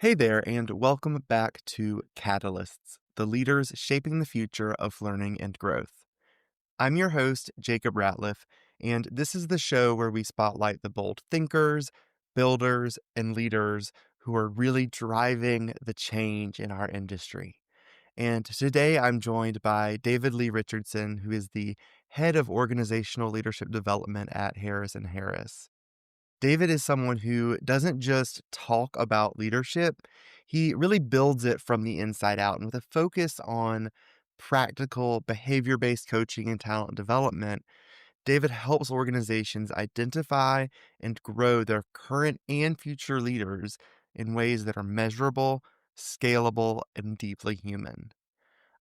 Hey there, and welcome back to Catalysts, the leaders shaping the future of learning and growth. I'm your host, Jacob Ratliff, and this is the show where we spotlight the bold thinkers, builders, and leaders who are really driving the change in our industry. And today I'm joined by DavidLee Richardson, who is the head of organizational leadership development at Harris and Harris. David is someone who doesn't just talk about leadership, he really builds it from the inside out. And with a focus on practical behavior based coaching and talent development, David helps organizations identify and grow their current and future leaders in ways that are measurable, scalable, and deeply human.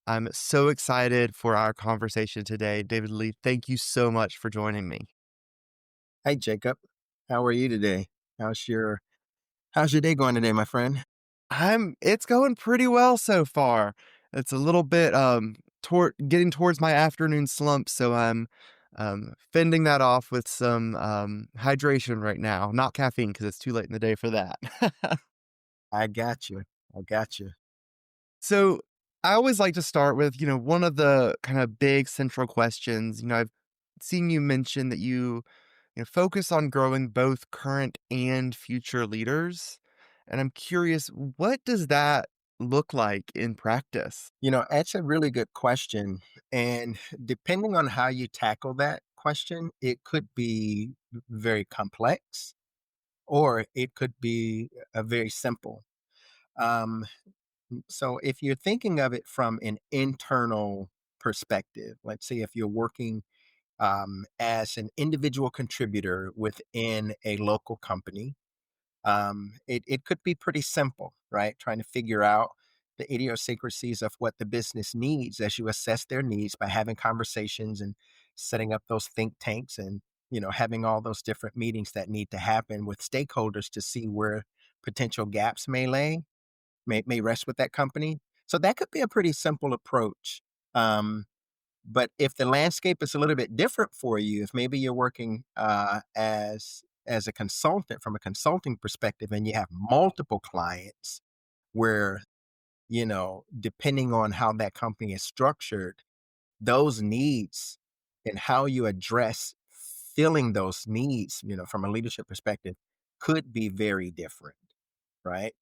I'm so excited for our conversation today. David Lee, thank you so much for joining me. Hi, Jacob. How are you today? How's your How's your day going today, my friend? It's going pretty well so far. It's a little bit toward getting towards my afternoon slump, so I'm fending that off with some hydration right now. Not caffeine because it's too late in the day for that. I got you. I got you. So I always like to start with, one of the kind of big central questions. I've seen you mention that you focus on growing both current and future leaders. And I'm curious, what does that look like in practice? That's a really good question. And depending on how you tackle that question, it could be very complex or it could be very simple. Um, so if you're thinking of it from an internal perspective, let's say if you're working as an individual contributor within a local company. It could be pretty simple, right? Trying to figure out the idiosyncrasies of what the business needs as you assess their needs by having conversations and setting up those think tanks and having all those different meetings that need to happen with stakeholders to see where potential gaps may rest with that company. So that could be a pretty simple approach. But if the landscape is a little bit different for you, if maybe you're working as a consultant from a consulting perspective and you have multiple clients where, depending on how that company is structured, those needs and how you address filling those needs, from a leadership perspective could be very different, right?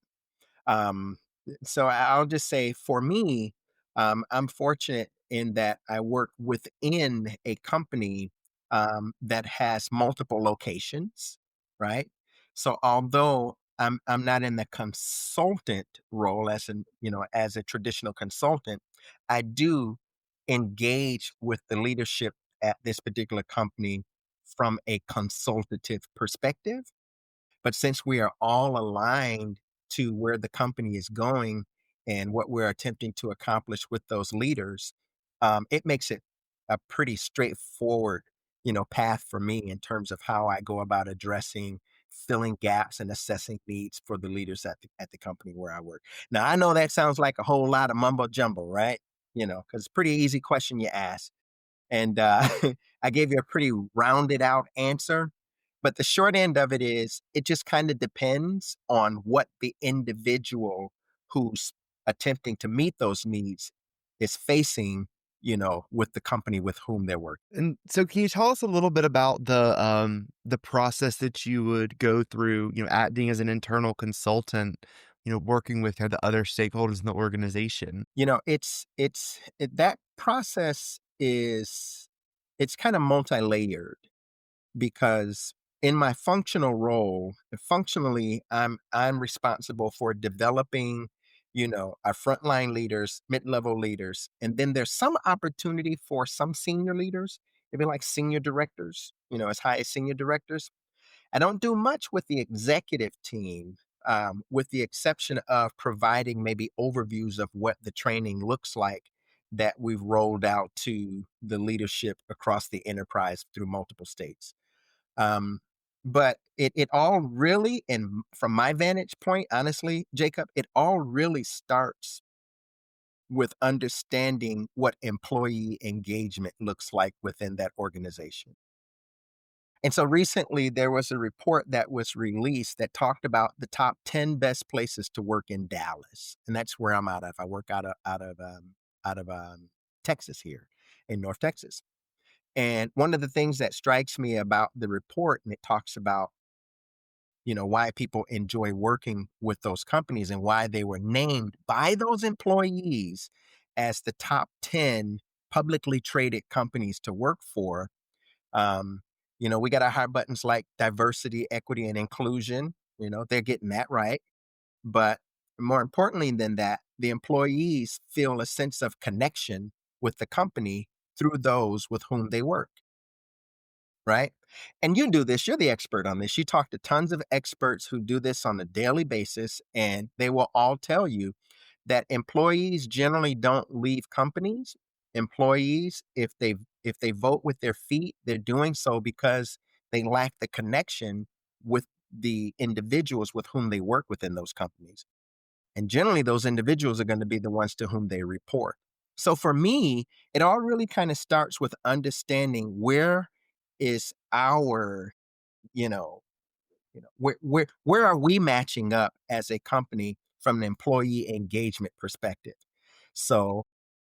Um, so I'll just say for me, I'm fortunate in that I work within a company that has multiple locations, right? So although I'm not in the consultant role as a traditional consultant, I do engage with the leadership at this particular company from a consultative perspective, but since we are all aligned to where the company is going and what we're attempting to accomplish with those leaders, it makes it a pretty straightforward, path for me in terms of how I go about addressing filling gaps and assessing needs for the leaders at the company where I work. Now, I know that sounds like a whole lot of mumbo jumbo, right? Because it's a pretty easy question you ask. And I gave you a pretty rounded out answer. But the short end of it is it just kind of depends on what the individual who's attempting to meet those needs is facing, with the company with whom they're working. And so can you tell us a little bit about the process that you would go through, acting as an internal consultant, working with kind of the other stakeholders in the organization? That process is it's kind of multi-layered because in my functional role, functionally, I'm responsible for developing, our frontline leaders, mid-level leaders, and then there's some opportunity for some senior leaders, maybe like senior directors, as high as senior directors. I don't do much with the executive team, with the exception of providing maybe overviews of what the training looks like that we've rolled out to the leadership across the enterprise through multiple states. Um, but it all really, and from my vantage point, honestly, Jacob, it all really starts with understanding what employee engagement looks like within that organization. And so recently there was a report that was released that talked about the top 10 best places to work in Dallas. And that's where I'm out of. I work out of Texas here in North Texas. And one of the things that strikes me about the report, and it talks about, why people enjoy working with those companies and why they were named by those employees as the top 10 publicly traded companies to work for. um, we got our hot buttons like diversity, equity, and inclusion. They're getting that right. But more importantly than that, the employees feel a sense of connection with the company through those with whom they work, right? And you do this, you're the expert on this. You talk to tons of experts who do this on a daily basis, and they will all tell you that employees generally don't leave companies. Employees, if they vote with their feet, they're doing so because they lack the connection with the individuals with whom they work within those companies. And generally, those individuals are going to be the ones to whom they report. So for me, it all really kind of starts with understanding where is our, you know, where are we matching up as a company from an employee engagement perspective? So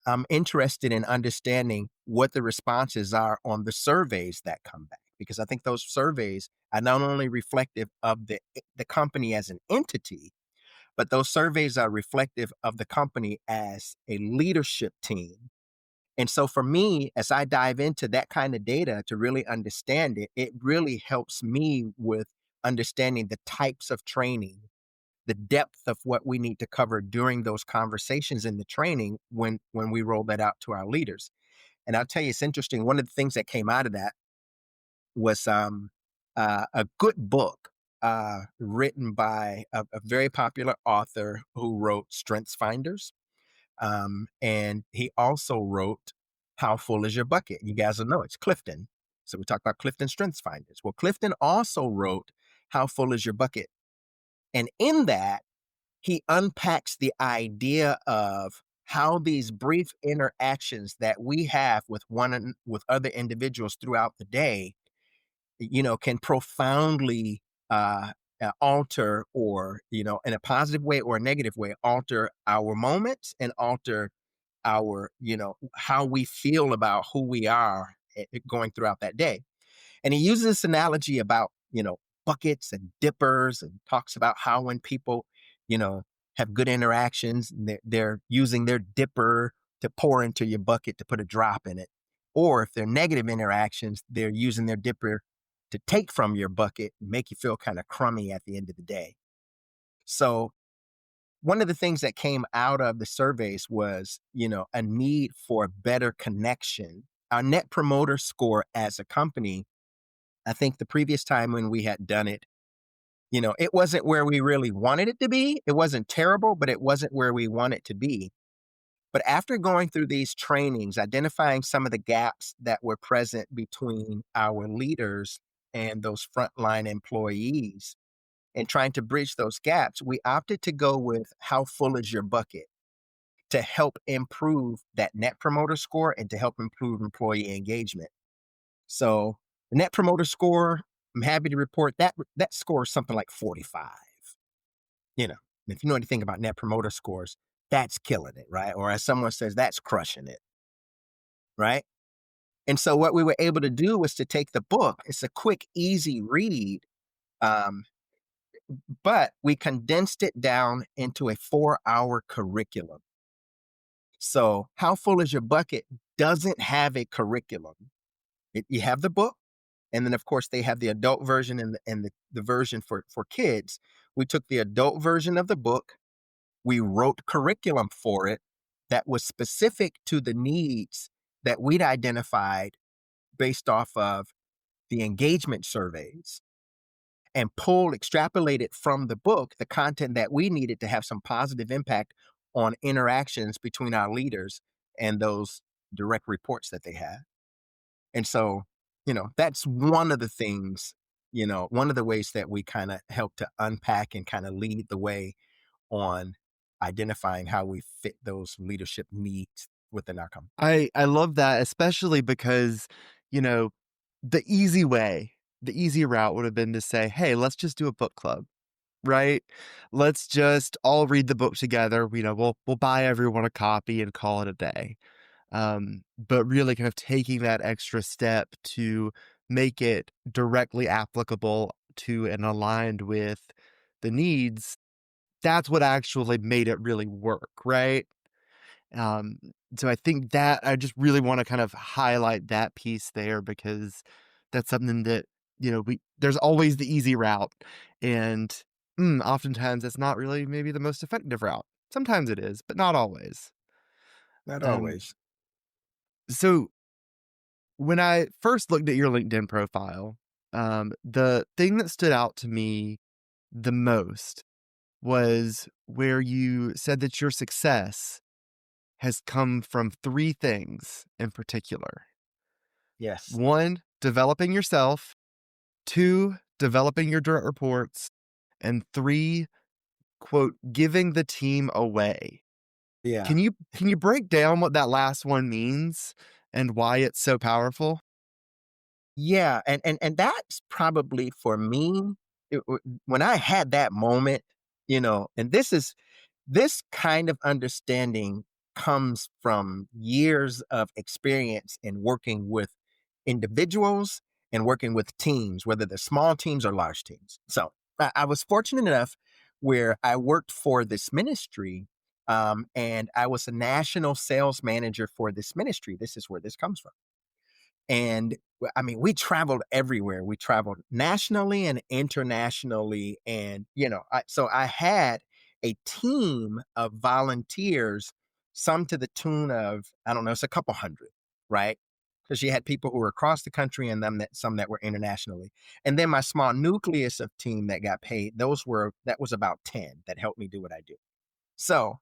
I'm interested in understanding what the responses are on the surveys that come back, because I think those surveys are not only reflective of the company as an entity, but those surveys are reflective of the company as a leadership team. And so for me, as I dive into that kind of data to really understand it, it really helps me with understanding the types of training, the depth of what we need to cover during those conversations in the training when we roll that out to our leaders. And I'll tell you, it's interesting. One of the things that came out of that was a good book written by a very popular author who wrote Strengths Finders. And he also wrote How Full is Your Bucket? You guys will know it's Clifton. So we talk about Clifton Strengths Finders. Well, Clifton also wrote How Full is Your Bucket? And in that, he unpacks the idea of how these brief interactions that we have with other individuals throughout the day, can profoundly alter, or, in a positive way or a negative way, alter our moments and alter our, how we feel about who we are going throughout that day. And he uses this analogy about, buckets and dippers, and talks about how when people, you know, have good interactions, they're using their dipper to pour into your bucket to put a drop in it. Or if they're negative interactions, they're using their dipper to take from your bucket and make you feel kind of crummy at the end of the day. So one of the things that came out of the surveys was, a need for better connection. Our net promoter score as a company, I think the previous time when we had done it, it wasn't where we really wanted it to be. It wasn't terrible, but it wasn't where we want it to be. But after going through these trainings, identifying some of the gaps that were present between our leaders and those frontline employees, and trying to bridge those gaps, we opted to go with How Full is Your Bucket to help improve that net promoter score and to help improve employee engagement. So the net promoter score, I'm happy to report that score is something like 45. You know, and if you know anything about net promoter scores, that's killing it, right? Or as someone says, that's crushing it, right? And so what we were able to do was to take the book. It's a quick, easy read, um, but we condensed it down into a 4-hour curriculum. So How Full is Your Bucket doesn't have a curriculum. You have the book, and then of course they have the adult version and the version for kids. We took the adult version of the book. We wrote curriculum for it that was specific to the needs that we'd identified based off of the engagement surveys, and extrapolated from the book the content that we needed to have some positive impact on interactions between our leaders and those direct reports that they had. And so, that's one of the things, one of the ways that we kind of help to unpack and kind of lead the way on identifying how we fit those leadership needs within our company. I love that, especially because, you know, the easy way. the easy route would have been to say, hey, let's just do a book club, right? Let's just all read the book together. We'll buy everyone a copy and call it a day. But really kind of taking that extra step to make it directly applicable to and aligned with the needs, that's what actually made it really work, right? Um, so I think that I just really want to kind of highlight that piece there because that's something that, there's always the easy route. And oftentimes it's not really maybe the most effective route. Sometimes it is, but not always. Not Um, always. so when I first looked at your LinkedIn profile, the thing that stood out to me the most was where you said that your success has come from three things in particular. Yes. One, developing yourself. Two, developing your direct reports. And three, quote, giving the team away. Yeah. Can you break down what that last one means and why it's so powerful? Yeah, and that's probably for me, when I had that moment, and this kind of understanding comes from years of experience in working with individuals and working with teams, whether they're small teams or large teams. So I was fortunate enough where I worked for this ministry, and I was a national sales manager for this ministry. This is where this comes from. And I mean, we traveled everywhere. We traveled nationally and internationally. And, so I had a team of volunteers, some to the tune of, I don't know, it's a couple hundred, right? Because you had people who were across the country and some that were internationally. And then my small nucleus of team that got paid, that was about 10 that helped me do what I do. So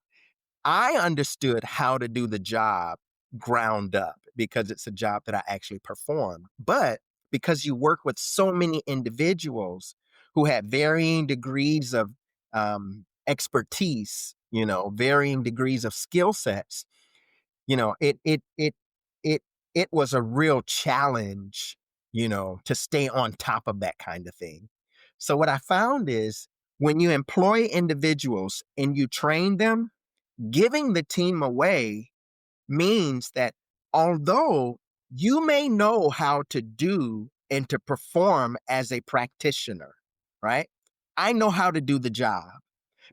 I understood how to do the job ground up because it's a job that I actually perform. But because you work with so many individuals who have varying degrees of expertise, varying degrees of skill sets, you know, it it it it it was a real challenge, to stay on top of that kind of thing. So what I found is when you employ individuals and you train them, giving the team away means that although you may know how to do and to perform as a practitioner, right? I know how to do the job,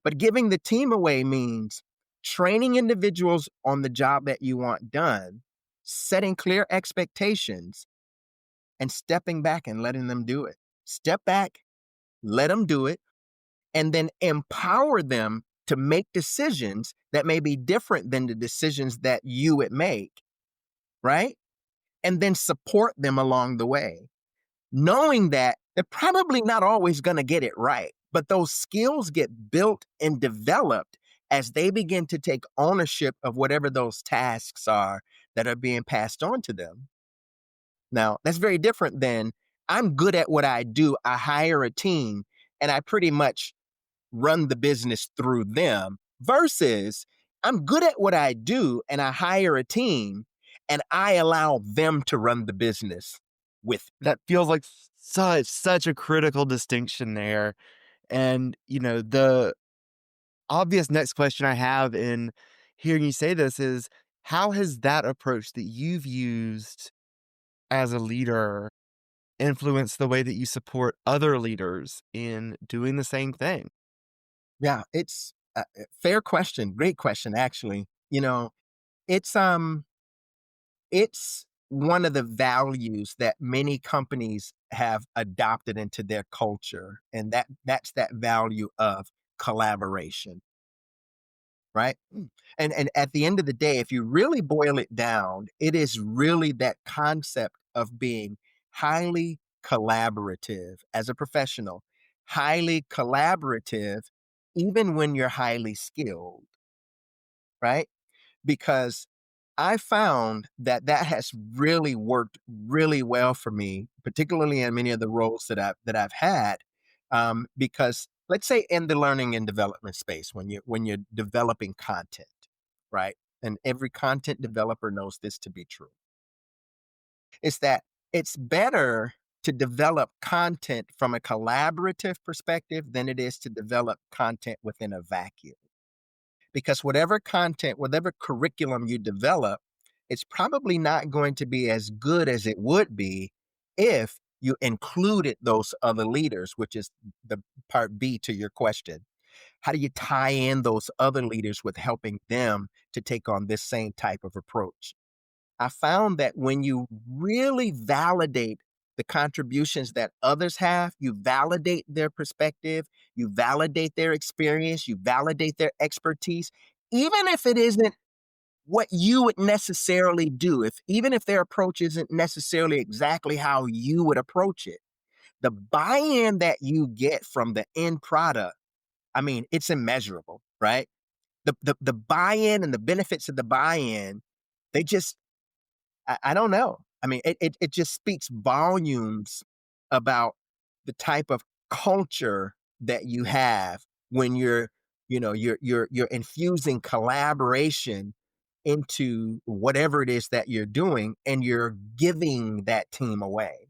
but giving the team away means training individuals on the job that you want done, setting clear expectations, and stepping back and letting them do it. Step back, let them do it, and then empower them to make decisions that may be different than the decisions that you would make, right? And then support them along the way, knowing that they're probably not always going to get it right, but those skills get built and developed as they begin to take ownership of whatever those tasks are that are being passed on to them. Now, that's very different than I'm good at what I do. I hire a team and I pretty much run the business through them versus I'm good at what I do and I hire a team and I allow them to run the business with me. That feels like such a critical distinction there. And, the obvious next question I have in hearing you say this is how has that approach that you've used as a leader influenced the way that you support other leaders in doing the same thing? Yeah, it's a fair question. Great question, actually. It's it's one of the values that many companies have adopted into their culture, and that's that value of collaboration, right? And at the end of the day, if you really boil it down, it is really that concept of being highly collaborative as a professional, highly collaborative, even when you're highly skilled, right? Because I found that that has really worked really well for me, particularly in many of the roles that I've had. Because let's say in the learning and development space, when you're developing content, right? And every content developer knows this to be true. It's that it's better. to develop content from a collaborative perspective than it is to develop content within a vacuum. Because whatever content, whatever curriculum you develop, it's probably not going to be as good as it would be if you included those other leaders, which is the part B to your question. How do you tie in those other leaders with helping them to take on this same type of approach? I found that when you really validate the contributions that others have, you validate their perspective, you validate their experience, you validate their expertise, even if it isn't what you would necessarily do, if even if their approach isn't necessarily exactly how you would approach it, the buy-in that you get from the end product, I mean, it's immeasurable, right? The buy-in and the benefits of the buy-in, they just I don't know. I mean, it just speaks volumes about the type of culture that you have when you're infusing collaboration into whatever it is that you're doing, and you're giving that team away,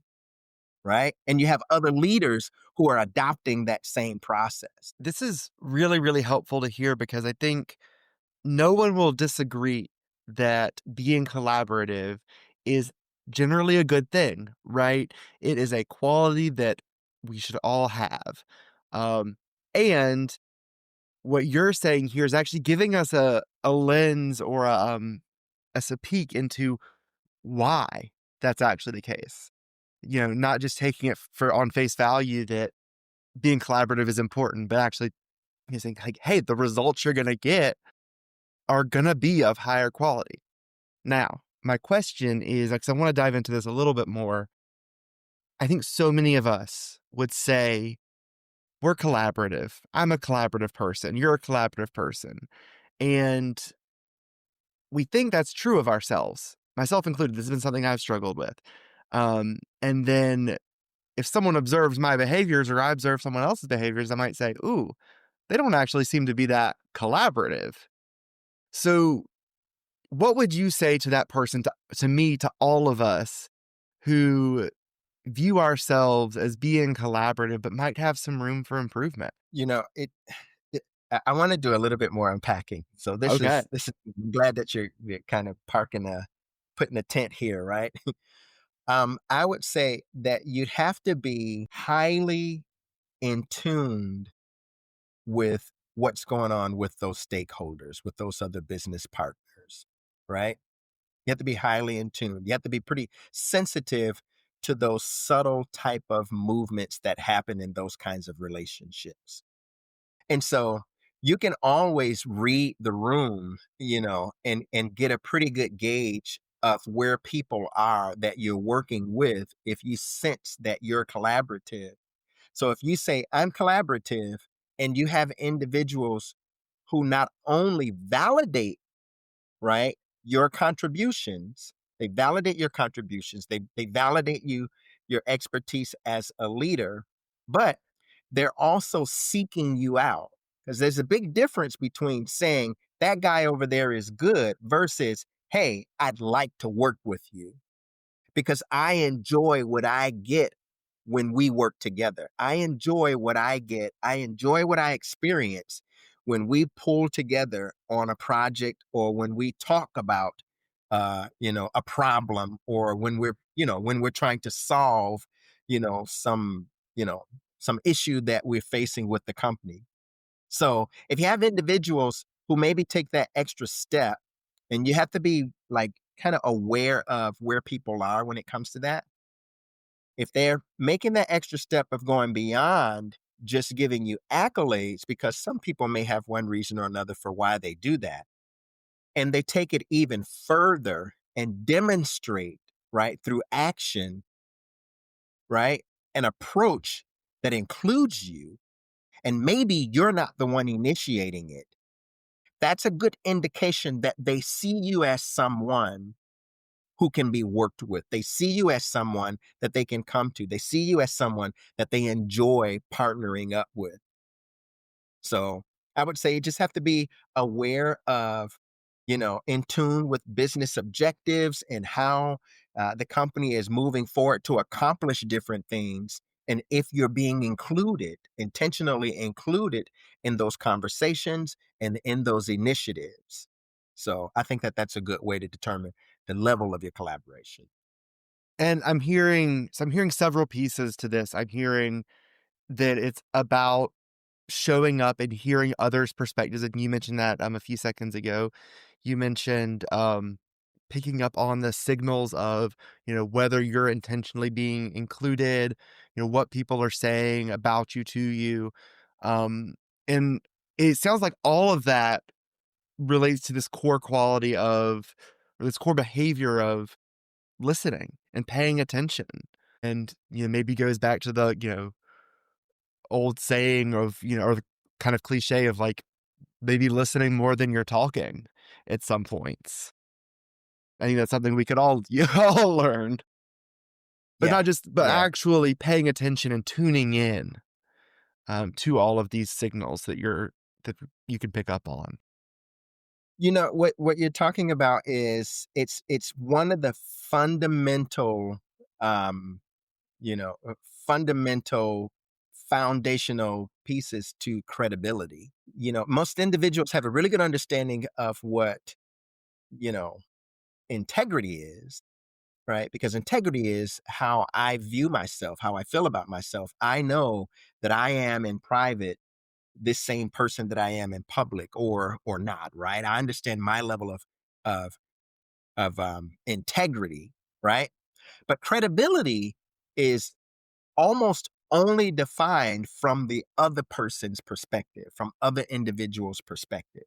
right? And you have other leaders who are adopting that same process. This is really, really helpful to hear because I think no one will disagree that being collaborative is generally a good thing, right? It is a quality that we should all have. Um, and what you're saying here is actually giving us a lens or a peek into why that's actually the case. You know, not just taking it for on face value that being collaborative is important, but actually saying like, hey, the results you're gonna get are gonna be of higher quality. Now, my question is, because I want to dive into this a little bit more, I think so many of us would say, we're collaborative. I'm a collaborative person. You're a collaborative person. And we think that's true of ourselves, myself included. This has been something I've struggled with. And then if someone observes my behaviors or I observe someone else's behaviors, I might say, ooh, they don't actually seem to be that collaborative. So, what would you say to that person, to me, to all of us who view ourselves as being collaborative, but might have some room for improvement? You know, it I want to do a little bit more unpacking. So Okay. this is I'm glad that you're kind of putting a tent here, right? I would say that you'd have to be highly in tuned with what's going on with those stakeholders, with those other business partners, right? You have to be highly in tune. You have to be pretty sensitive to those subtle type of movements that happen in those kinds of relationships. And so you can always read the room, and get a pretty good gauge of where people are that you're working with if you sense that you're collaborative. So if you say, I'm collaborative, and you have individuals who not only validate, right, your contributions, they validate your contributions, they validate your expertise as a leader, but they're also seeking you out. Because there's a big difference between saying that guy over there is good versus, hey, I'd like to work with you because I enjoy what I get when we work together. I enjoy what I get. I enjoy what I experience when we pull together on a project, or when we talk about a problem, or when we're trying to solve, some, some issue that we're facing with the company. So if you have individuals who maybe take that extra step, and you have to be like kind of aware of where people are when it comes to that. If they're making that extra step of going beyond just giving you accolades, because some people may have one reason or another for why they do that, and they take it even further and demonstrate, right, through action, right, an approach that includes you, and maybe you're not the one initiating it. That's a good indication that they see you as someone who can be worked with. They see you as someone that they can come to. They see you as someone that they enjoy partnering up with. So I would say you just have to be aware of, in tune with business objectives, and how The company is moving forward to accomplish different things. And if you're being included, intentionally included in those conversations and in those initiatives. So I think that that's a good way to determine the level of your collaboration. And I'm hearing several pieces to this. I'm hearing that it's about showing up and hearing others' perspectives, and you mentioned that, a few seconds ago. You mentioned, picking up on the signals of, whether you're intentionally being included, what people are saying about you to you, um, and it sounds like all of that relates to this core quality of or this core behavior of listening and paying attention, and, maybe goes back to the, old saying of, or the kind of cliche of, like, maybe listening more than you're talking at some points. I think that's something we could all all learn, but Yeah. but Yeah. actually paying attention and tuning in, to all of these signals that you can pick up on. What you're talking about is it's one of the fundamental um fundamental foundational pieces to credibility. Most individuals have a really good understanding of what, you know, integrity is, right? Because integrity is how I view myself, how I feel about myself. I know that I am in private this same person that I am in public or not, right? I understand my level of integrity, right? But credibility is almost only defined from the other person's perspective, from other individuals' perspective.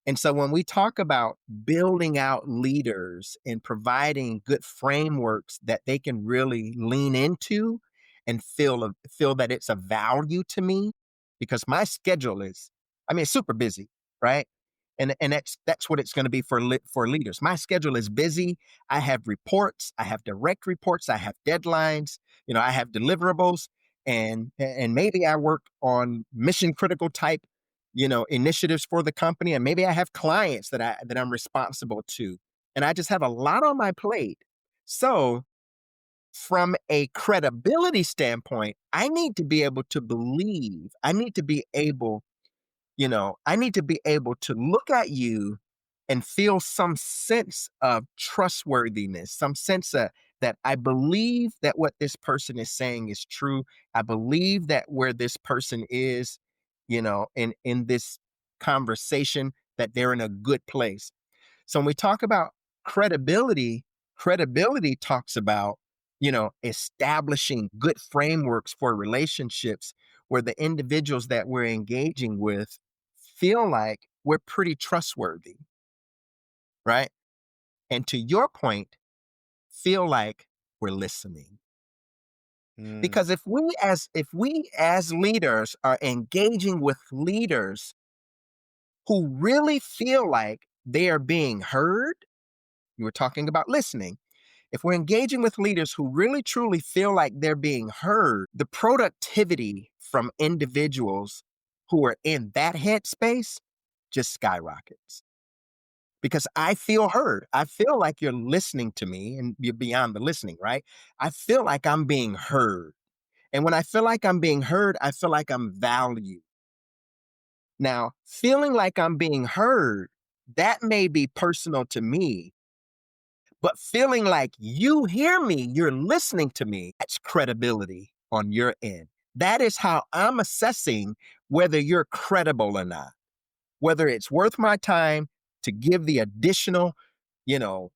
And so when we talk about building out leaders and providing good frameworks that they can really lean into and feel that it's a value to me, because my schedule is, I mean, it's super busy, right? And that's what it's going to be for leaders. My schedule is busy. I have reports, I have direct reports, I have deadlines, I have deliverables, and maybe I work on mission critical type initiatives for the company, and maybe I have clients that I'm responsible to, and I just have a lot on my plate. So from a credibility standpoint, I need to be able to believe, I need to be able to look at you and feel some sense of trustworthiness, some sense of that I believe that what this person is saying is true. I believe that where this person is, in this conversation, that they're in a good place. So when we talk about credibility, credibility talks about, establishing good frameworks for relationships where the individuals that we're engaging with feel like we're pretty trustworthy, right? And to your point, feel like we're listening. Mm, Because if we as leaders are engaging with leaders who really feel like they are being heard, you were talking about listening. If we're engaging with leaders who really truly feel like they're being heard, the productivity from individuals who are in that headspace just skyrockets because I feel heard. I feel like you're listening to me and you're beyond the listening, right? I feel like I'm being heard. And when I feel like I'm being heard, I feel like I'm valued. Now, feeling like I'm being heard, that may be personal to me, but feeling like you hear me, you're listening to me, that's credibility on your end. That is how I'm assessing whether you're credible or not, whether it's worth my time to give the additional, you know,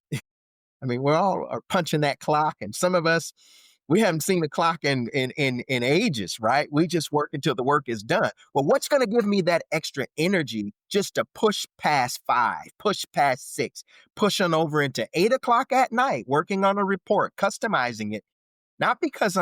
I mean, we're all are punching that clock, and some of us, we haven't seen the clock in ages, right? We just work until the work is done. Well, what's going to give me that extra energy just to push past 5, push past 6, push on over into 8 o'clock at night, working on a report, customizing it, not because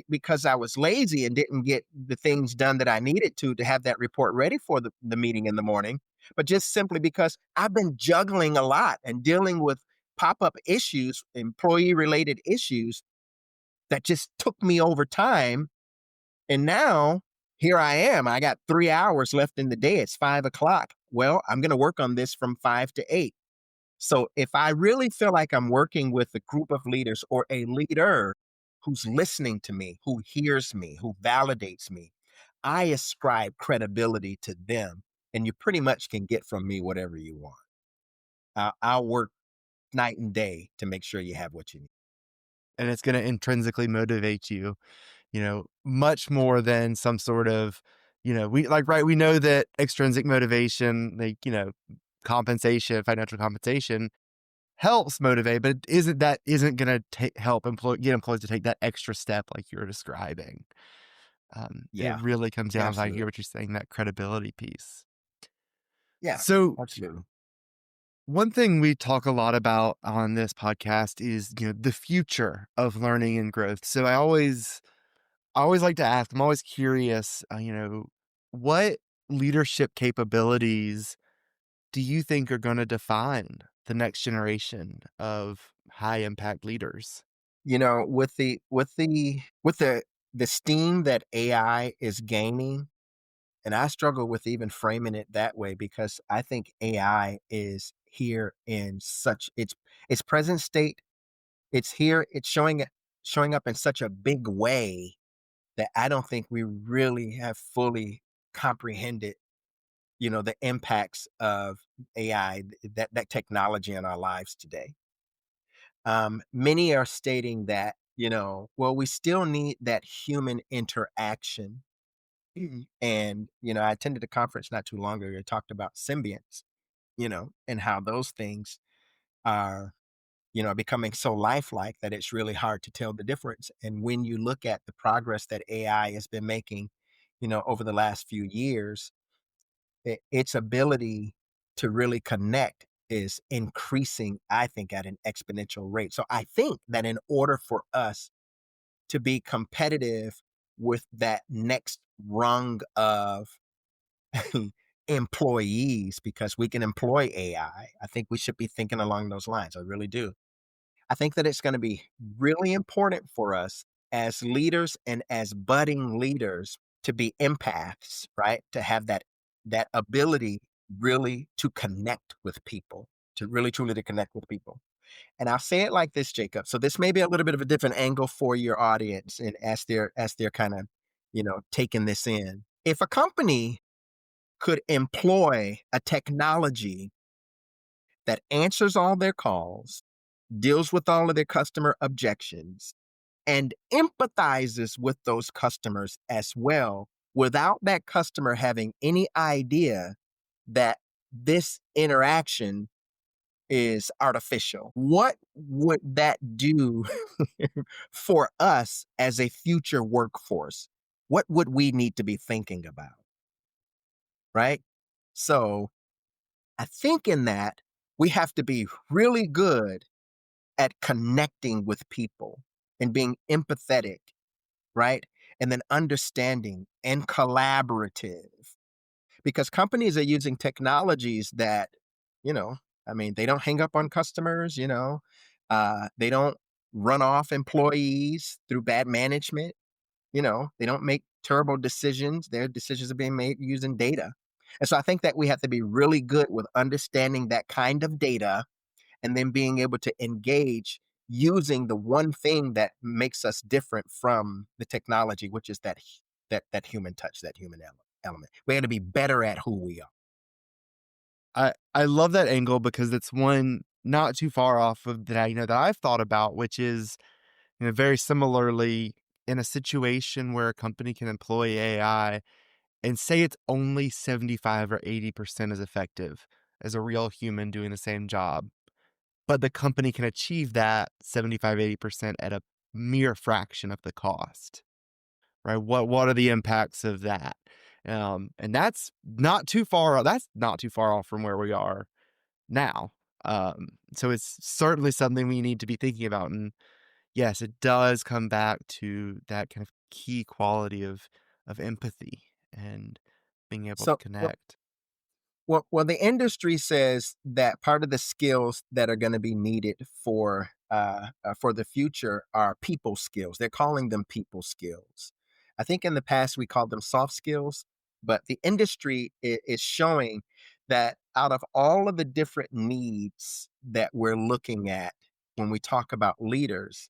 because I was lazy and didn't get the things done that I needed to have that report ready for the meeting in the morning, but just simply because I've been juggling a lot and dealing with pop-up issues, employee related issues that just took me over time. And now here I am. I got 3 hours left in the day. It's 5 o'clock. Well, I'm going to work on this from 5 to 8. So if I really feel like I'm working with a group of leaders or a leader who's listening to me, who hears me, who validates me, I ascribe credibility to them. And you pretty much can get from me whatever you want. I'll work night and day to make sure you have what you need. And it's going to intrinsically motivate you, much more than some sort of, we like, right. We know that extrinsic motivation, like, compensation, financial compensation helps motivate, but isn't going to help get employees to take that extra step like you're describing. It Yeah, really comes down to, I hear absolutely. what you're saying, that credibility piece. Yeah, So absolutely. one thing we talk a lot about on this podcast is, the future of learning and growth. So I always like to ask, I'm always curious, what leadership capabilities do you think are going to define the next generation of high impact leaders? With the steam that AI is gaining, and I struggle with even framing it that way because I think AI is here in such its present state. It's here. It's showing up in such a big way that I don't think we really have fully comprehended, the impacts of AI, that technology in our lives today. Many are stating that, well, we still need that human interaction. And, I attended a conference not too long ago. They talked about symbionts, and how those things are, becoming so lifelike that it's really hard to tell the difference. And when you look at the progress that AI has been making, over the last few years, its ability to really connect is increasing, I think, at an exponential rate. So I think that in order for us to be competitive with that next rung of employees, because we can employ AI, I think we should be thinking along those lines. I really do. I think that it's going to be really important for us as leaders and as budding leaders to be empaths, right? To have that ability really to connect with people, to really truly to connect with people. And I'll say it like this, Jacob. So this may be a little bit of a different angle for your audience, and as they're kind of, taking this in. If a company could employ a technology that answers all their calls, deals with all of their customer objections, and empathizes with those customers as well without that customer having any idea that this interaction is artificial. What would that do for us as a future workforce? What would we need to be thinking about? Right. So I think in that we have to be really good at connecting with people and being empathetic, right? And then understanding and collaborative, because companies are using technologies that, you know, they don't hang up on customers, they don't run off employees through bad management, they don't make terrible decisions. Their decisions are being made using data. And so I think that we have to be really good with understanding that kind of data and then being able to engage using the one thing that makes us different from the technology, which is that human touch, that human element. We got to be better at who we are. I love that angle because it's one not too far off of that, that I've thought about, which is, very similarly in a situation where a company can employ AI and say it's only 75 or 80% as effective as a real human doing the same job, but the company can achieve that 75, 80% at a mere fraction of the cost, right? What are the impacts of that? And that's not too far off from where we are now. So it's certainly something we need to be thinking about. And yes, it does come back to that kind of key quality of empathy and being able to So, connect. well, the industry says that part of the skills that are going to be needed for the future are people skills. They're calling them people skills. I think in the past we called them soft skills, but the industry is showing that out of all of the different needs that we're looking at when we talk about leaders.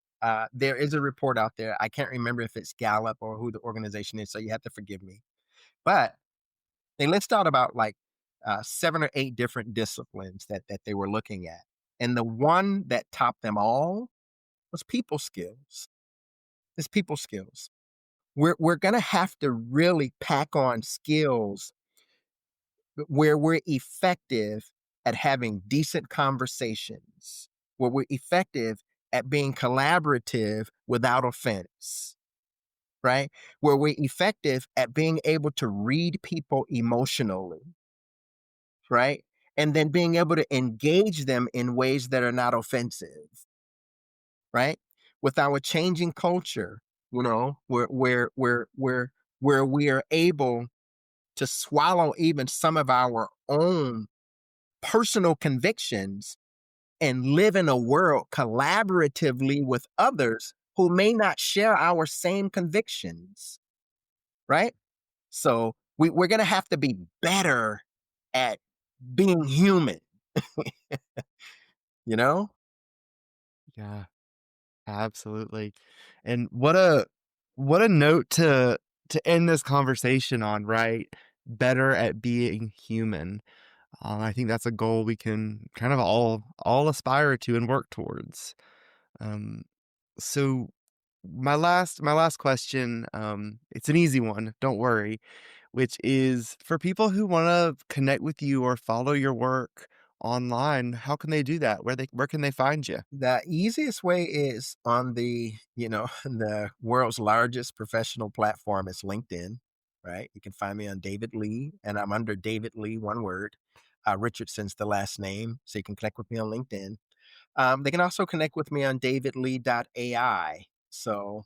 There is a report out there. I can't remember if it's Gallup or who the organization is, so you have to forgive me. But they list out about like 7 or 8 different disciplines that they were looking at, and the one that topped them all was people skills. It's people skills. We're gonna have to really pack on skills where we're effective at having decent conversations, where we're effective at being collaborative without offense, right? Where we're effective at being able to read people emotionally, right? And then being able to engage them in ways that are not offensive, right? With our changing culture, where we are able to swallow even some of our own personal convictions and live in a world collaboratively with others who may not share our same convictions, right? So we're going to have to be better at being human, you know? Yeah, absolutely. And what a note to end this conversation on, right? Better at being human. I think that's a goal we can kind of all aspire to and work towards. Um, so my last question, it's an easy one, don't worry, which is for people who want to connect with you or follow your work online, how can they do that? Where can they find you? The easiest way is on the world's largest professional platform is LinkedIn, right? You can find me on David Lee, and I'm under David Lee, one word. Richardson's the last name, so you can connect with me on LinkedIn. They can also connect with me on davidlee.ai. So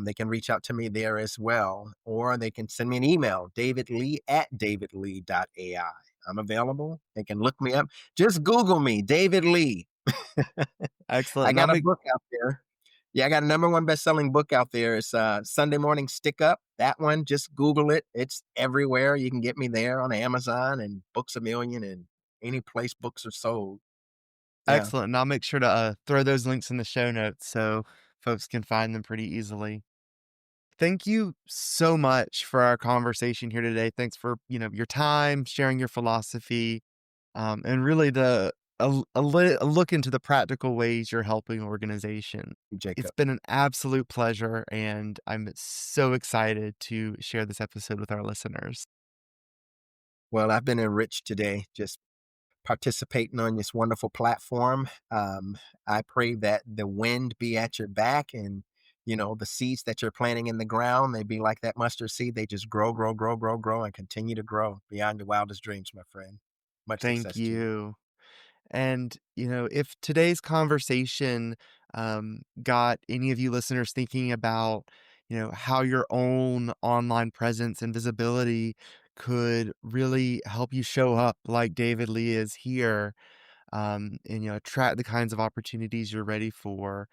they can reach out to me there as well, or they can send me an email, davidlee@davidlee.ai. I'm available. They can look me up. Just Google me, David Lee. Excellent. I And I'll got a make book out there. Yeah, I got a number one best-selling book out there. It's Sunday Morning Stick Up. That one, just Google it. It's everywhere. You can get me there on Amazon and Books a Million and any place books are sold. Yeah, excellent. And I'll make sure to throw those links in the show notes so folks can find them pretty easily. Thank you so much for our conversation here today. Thanks for, your time, sharing your philosophy, and really a look into the practical ways you're helping organizations. It's Jacob. been an absolute pleasure, and I'm so excited to share this episode with our listeners. Well, I've been enriched today just participating on this wonderful platform. I pray that the wind be at your back and the seeds that you're planting in the ground, they be like that mustard seed. They just grow, grow, grow, grow, grow, and continue to grow beyond your wildest dreams, my friend. Much Thank success to you. you. And, if today's conversation got any of you listeners thinking about, how your own online presence and visibility could really help you show up like David Lee is here, and, attract the kinds of opportunities you're ready for,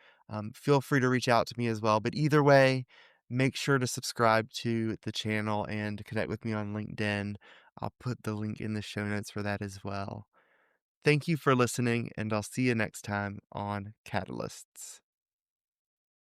feel free to reach out to me as well. But either way, make sure to subscribe to the channel and connect with me on LinkedIn. I'll put the link in the show notes for that as well. Thank you for listening, and I'll see you next time on Catalysts.